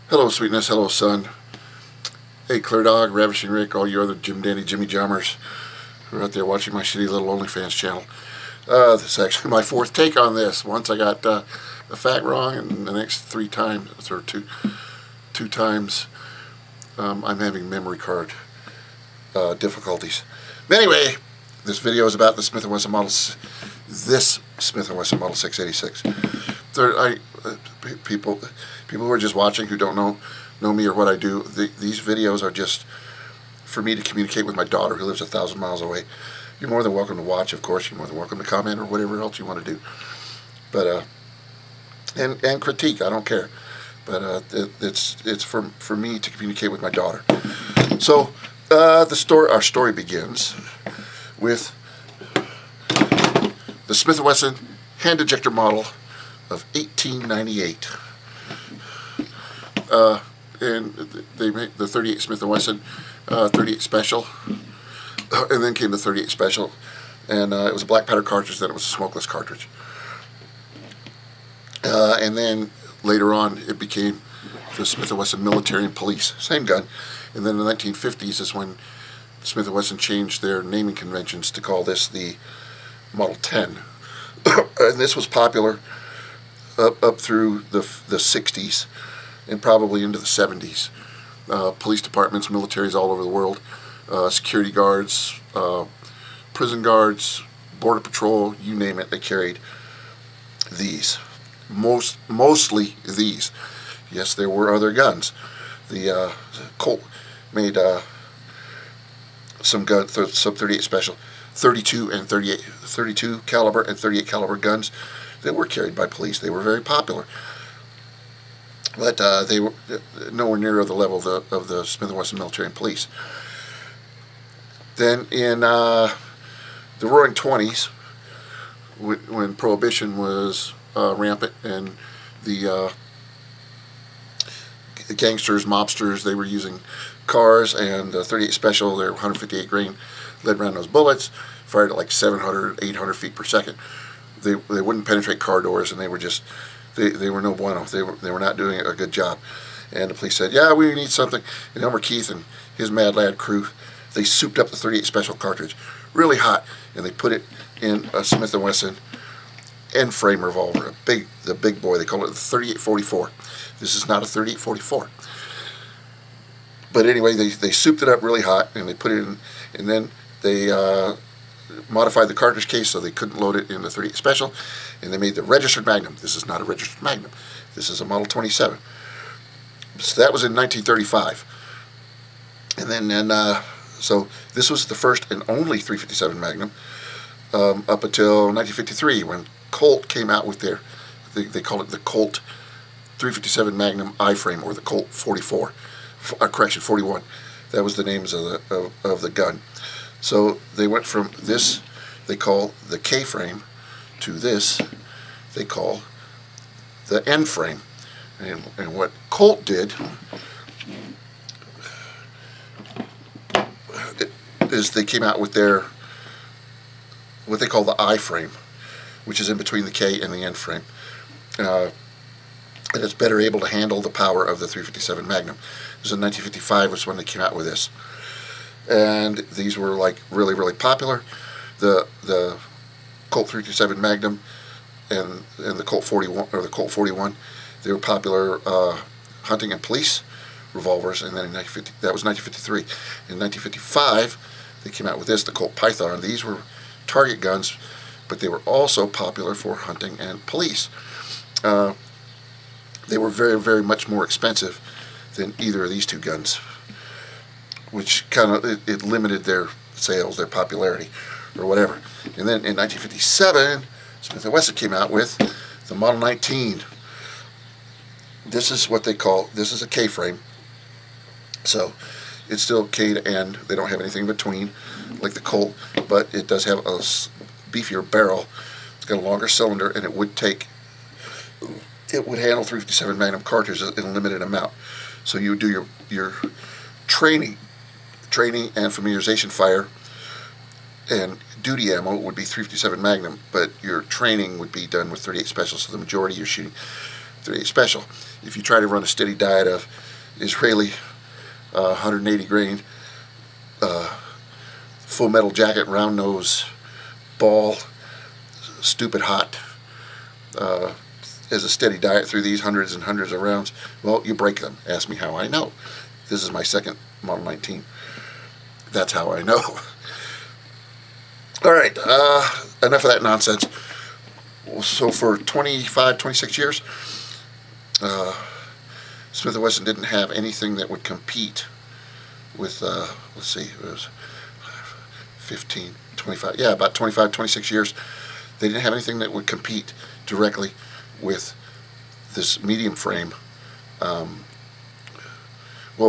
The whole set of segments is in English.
Hello, sweetness. Hello, son. Hey, Clear Dog, Ravishing Rick, all you other Jim Dandy Jimmy Jommers who are out there watching my shitty little OnlyFans channel. This is actually my fourth take on this. Once I got the fact wrong, and the next three times, or two times, I'm having memory card difficulties. But anyway, this video is about the Smith & Wesson model, this Smith & Wesson model 686. People who are just watching who don't know me or what I do, these videos are just for me to communicate with my daughter who lives 1,000 miles away. You're more than welcome to watch, of course. You're more than welcome to comment or whatever else you want to do. But and critique, I don't care. But it's for me to communicate with my daughter. So our story begins with the Smith & Wesson hand ejector model of 1898. And they made the 38 Smith & Wesson 38 Special, and then came the 38 Special, and it was a black powder cartridge, then it was a smokeless cartridge. And then later on it became the Smith & Wesson Military and Police, same gun. And then in the 1950s is when Smith & Wesson changed their naming conventions to call this the Model 10. And this was popular up through the 60s and probably into the 70s. Police departments, militaries all over the world, security guards, prison guards, border patrol, you name it, they carried these. Mostly these. Yes, there were other guns. The Colt made some guns, some 38 Special, 32 and 32 caliber and 38 caliber guns that were carried by police. They were very popular, but they were nowhere near the level of the Smith & Wesson Military and Police. Then in the Roaring '20s, when Prohibition was rampant and the gangsters, mobsters, they were using cars, and the 38 Special, their 158 grain lead round nose bullets, fired at like 700, 800 feet per second. They wouldn't penetrate car doors, and they were just, they were no bueno. They were not doing a good job. And the police said, yeah, we need something. And Elmer Keith and his Mad Lad crew, they souped up the 38 Special cartridge really hot, and they put it in a Smith & Wesson end-frame revolver, the big boy. They call it the 3844. This is not a 3844. But anyway, they souped it up really hot, and they put it in, and then they modified the cartridge case so they couldn't load it in the 38 Special, and they made the registered Magnum. This is not a registered Magnum. This is a Model 27. So that was in 1935. And then, so this was the first and only 357 Magnum up until 1953, when Colt came out with their, they call it the Colt 357 Magnum I-frame, or the Colt 44, correction, 41. That was the names of the gun. So they went from this, they call the K-frame, to this, they call the N-frame. And what Colt did is they came out with their, what they call the I-frame, which is in between the K and the N-frame. And it's better able to handle the power of the 357 Magnum. It was in 1955 was when they came out with this. And these were like really, really popular. The Colt 357 Magnum and the Colt 41, or the Colt 41, they were popular hunting and police revolvers. And then in that was 1953. In 1955, they came out with this, the Colt Python. These were target guns, but they were also popular for hunting and police. They were very, very much more expensive than either of these two guns, which kind of, it limited their sales, their popularity, or whatever. And then in 1957, Smith & Wesson came out with the Model 19. This is what they call, this is a K-frame. So it's still K to N. They don't have anything in between, like the Colt, but it does have a beefier barrel. It's got a longer cylinder, and it would handle 357 Magnum cartridges in a limited amount. So you would do your training and familiarization fire, and duty ammo would be 357 Magnum, but your training would be done with 38 Special, so the majority of your shooting 38 Special. If you try to run a steady diet of Israeli 180 grain, full metal jacket, round nose, ball, stupid hot, as a steady diet through these hundreds and hundreds of rounds, well, you break them. Ask me how I know. This is my second Model 19. That's how I know. All right, enough of that nonsense. So for 25, 26 years, Smith Wesson didn't have anything that would compete with, let's see, it was 15, 25, yeah, about 25, 26 years. They didn't have anything that would compete directly with this medium frame, well,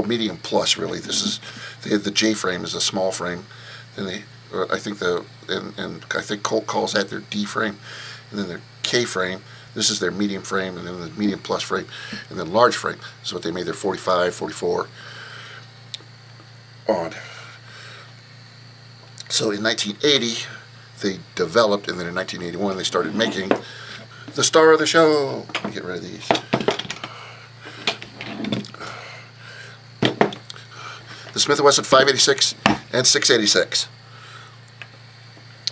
medium plus really. This is, they had the J frame is a small frame, and they, I think I think Colt calls that their D frame, and then their K frame. This is their medium frame, and then the medium plus frame, and then large frame. This is what they made their 45, 44 on. So in 1980, they developed, and then in 1981 they started making the star of the show. Let me get rid of these. The Smith Wesson 586 and 686.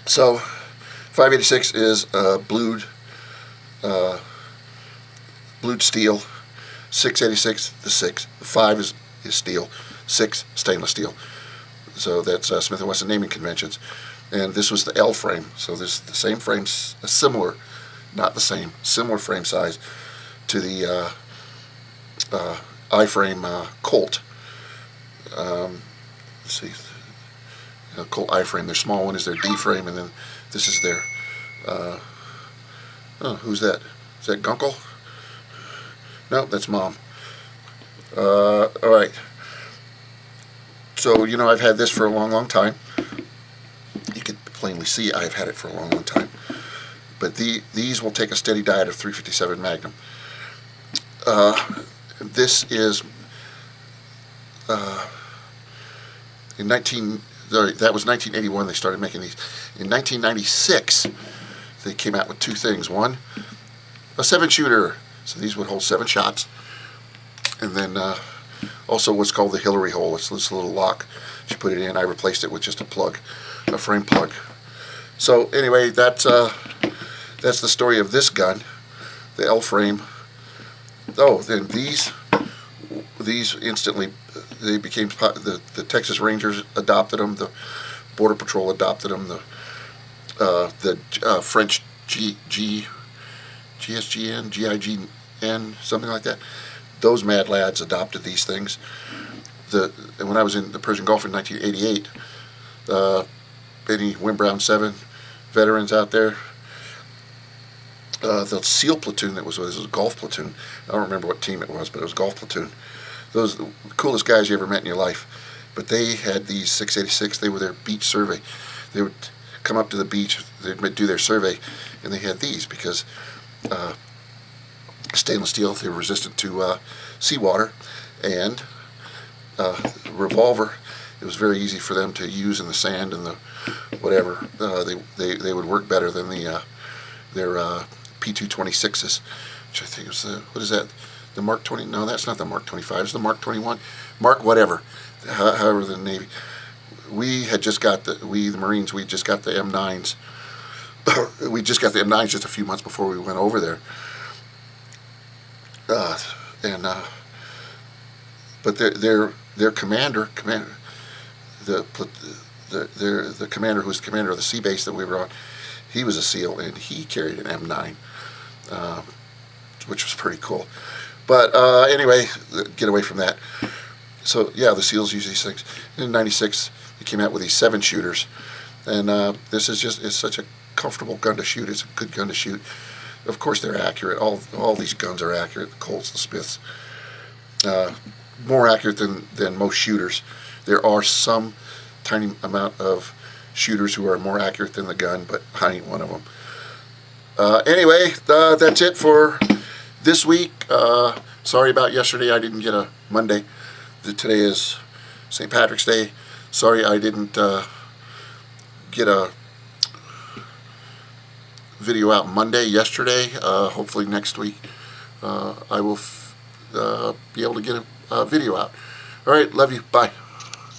So 586 is blued steel. 686, the 6. The 5 is steel. 6, stainless steel. So that's Smith & Wesson naming conventions. And this was the L frame. So this is the same frame, similar, not the same, similar frame size to the I frame Colt. Let's see, Colt I frame. Their small one is their D frame, and then this is their. Oh, who's that? Is that Gunkel? No, that's Mom. All right. So, you know, I've had this for a long, long time. You can plainly see I've had it for a long, long time. But these will take a steady diet of 357 Magnum. This is that was 1981 they started making these. In 1996 they came out with two things. One, a 7-shooter. So these would hold 7 shots. And then also what's called the Hillary hole. It's this little lock. You put it in. I replaced it with just a plug, a frame plug. So anyway, that's the story of this gun, the L frame. Oh, then these instantly, they became, the Texas Rangers adopted them, the Border Patrol adopted them, the French GSGN, GIGN, something like that. Those mad lads adopted these things. When I was in the Persian Gulf in 1988, any Win Brown 7 veterans out there, the SEAL platoon that was with us, it was a golf platoon. I don't remember what team it was, but it was a golf platoon. Those the coolest guys you ever met in your life. But they had these 686. They were their beach survey. They would come up to the beach, they'd do their survey, and they had these because stainless steel, they were resistant to seawater, and revolver, it was very easy for them to use in the sand and the whatever. They would work better than their P226s, which I think was what is that? The Mark 20? No, that's not the Mark 25. It's the Mark 21. Mark whatever. However, the Navy. We had just got the Marines. We just got the M9s. We just got the M9s just a few months before we went over there. But their commander, the commander who was the commander of the sea base that we were on, he was a SEAL and he carried an M9, which was pretty cool. But anyway, get away from that. So yeah, the SEALs use these things. In '96, they came out with these 7-shooters, and this is it's such a comfortable gun to shoot. It's a good gun to shoot. Of course, they're accurate. All these guns are accurate. The Colts, the Smiths, more accurate than most shooters. There are some tiny amount of shooters who are more accurate than the gun, but I ain't one of them. Anyway, that's it for this week. Sorry about yesterday. I didn't get a Monday. Today is St. Patrick's Day. Sorry I didn't get a video out Monday yesterday. Hopefully next week I will be able to get a video out. All right, love you. Bye.